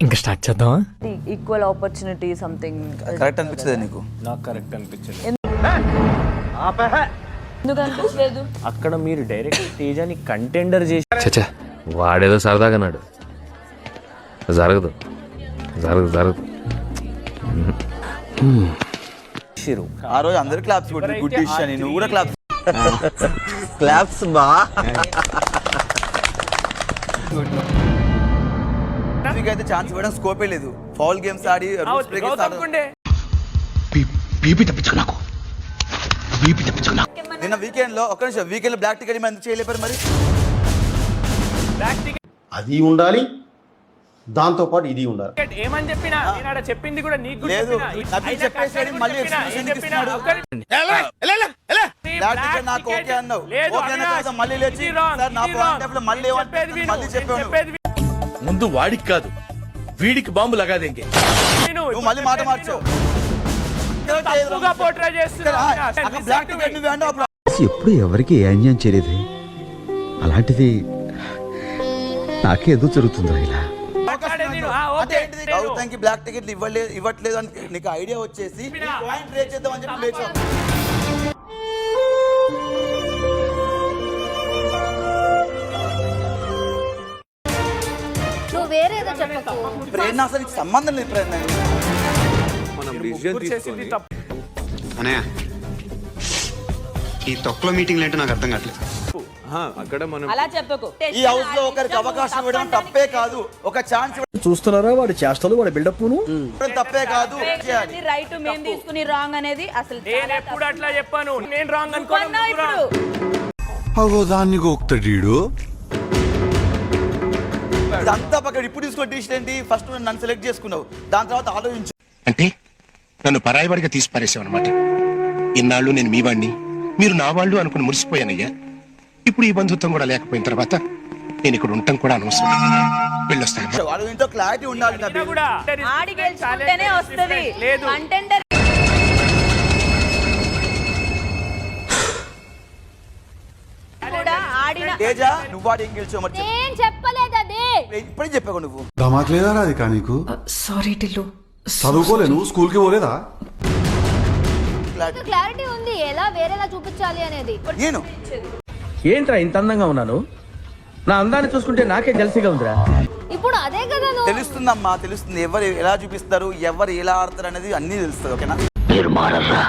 ఇంకా స్టార్ట్ చేద్దామా? Equal opportunity something correct అనిపించలేదు నీకు? నాకు కరెక్ట్ అనిపించింది. ఎందుకు అనిపించలేదు? అక్కడ మీరు డైరెక్ట్ తేజాని కంటెండర్ చేసి చచ్చా, వాడేదో సరదాగా అన్నాడు. జరగదు జరగదు జరగదు. ఆ రోజు అందరు క్లాప్స్ కొట్టి గుడ్ డిష్ అని, నువ్వు కూడా క్లాప్స్ క్లాప్స్ బా. అయితే ఛాన్స్ ఇవ్వడం స్కోపే లేదు. ఫౌల్ గేమ్స్ ఆడి నిన్న వీకెండ్ లో ఒక్క నిమిషం, వీకెండ్ లో బ్లాక్ టికెట్ ఎందుకు చేయలేపారు మరి? అది ఉండాలి, దాంతో పాటు ఇది ఉండాలి. ఏమని చెప్పినా చెప్పింది కూడా నీకు లేదు, చెప్పేసి మళ్ళీ బ్లాక్ టికెట్ నాకు ఓకే అన్నావు, ఓకే అన్న తర్వాత మళ్ళీ లేచి నా పాయింట్ ఆఫ్ లో మళ్ళీ మళ్ళీ చెప్పాను. ముందు వాడికి కాదు వీడికి బాంబు లగాదేంగే. నువ్వు మళ్ళీ మాట మార్చావు. బ్లాక్ టికెట్ నువ్వు అన్నావు. ఎప్పుడు ఎవరికి ఏ అన్యాయం చేయలేదు, అలాంటిది నాకే ఎందుకు జరుగుతుందా ఇలా? గౌతమ్కి బ్లాక్ టికెట్లు ఇవ్వట్లేదు అని నీకు ఐడియా వచ్చేసి పాయింట్ రేట్ చేద్దామని చెప్పి లేచావు. వేరేదో చెప్పకు. ప్రేరణ అసలు నీకు సంబంధం లేదు. ప్రేరణ అనయ్య, ఈ తొక్కలో మీటింగ్లు ఏంటో నాకు అర్థం కావట్లేదు. అక్కడ మనం అలా చెప్పకు. ఈ హౌస్ లో ఒకరికి అవకాశం ఇవ్వడం తప్పే కాదు, ఒక ఛాన్స్ చూస్తున్నారా వాడి చేష్టలు, వాడి బిల్డప్ తప్పే కాదు. రైట్ మేము తీసుకుని రాంగ్ అనేది అసలు నేను ఎప్పుడు అట్లా చెప్పాను, నేను రాంగ్ అనుకోను. అగో దాన్ని గోక్తాడు. ఇదంతా పక్కన ఇప్పుడు తీసుకో డిసిషన్ ఏంటి? ఫస్ట్ నన్ను సెలెక్ట్ చేసుకున్నావు, దాని తర్వాత ఆలోచించు. అంటే నన్ను పరాయివాడిగా తీసి పారేసావు అనమాట. ఇన్నాళ్ళు నేను మీ వాడిని, మీరు నా వాళ్ళు అనుకుని మురిసిపోయానయ్యా. ఇప్పుడు ఈ బంధుత్వం కూడా లేకపోయిన తర్వాత నేను ఇక్కడ ఉండటం కూడా అనవసరం. వెళ్ళొస్తాను. వాళ్ళు ఇంట్లో క్లారిటీ ఉండాలి. ఆడి గెలుచుకుంటేనే వస్తది కంటెండర్. తేజ నువ్వు వాడు ఏం గెలిచావు మరి చెప్పలేదు. అది ఇప్పుడే చెప్పావు నువ్వు. దమాక్లేదా రాధిక నీకు? సారీ టిల్లు, చదువుకోలేను, స్కూల్ కి పోలేదా? క్లారిటీ ఉంది ఎలా వేరేలా చూపించాలి అనేది. నేను ఏంట్రా ఇంత అందంగా ఉన్నాను? నా అందాన్ని చూసుకుంటే నాకే జల్సీగా ఉందిరా. ఇప్పుడు అదే కదా తెలుస్తుందమ్మా, తెలుస్తుంది. ఎవరు ఎలా చూపిస్తారు, ఎవరు ఎలా ఆడతారు అనేది అన్ని తెలుస్తుంది. ఓకేనా? మీరు మారరా?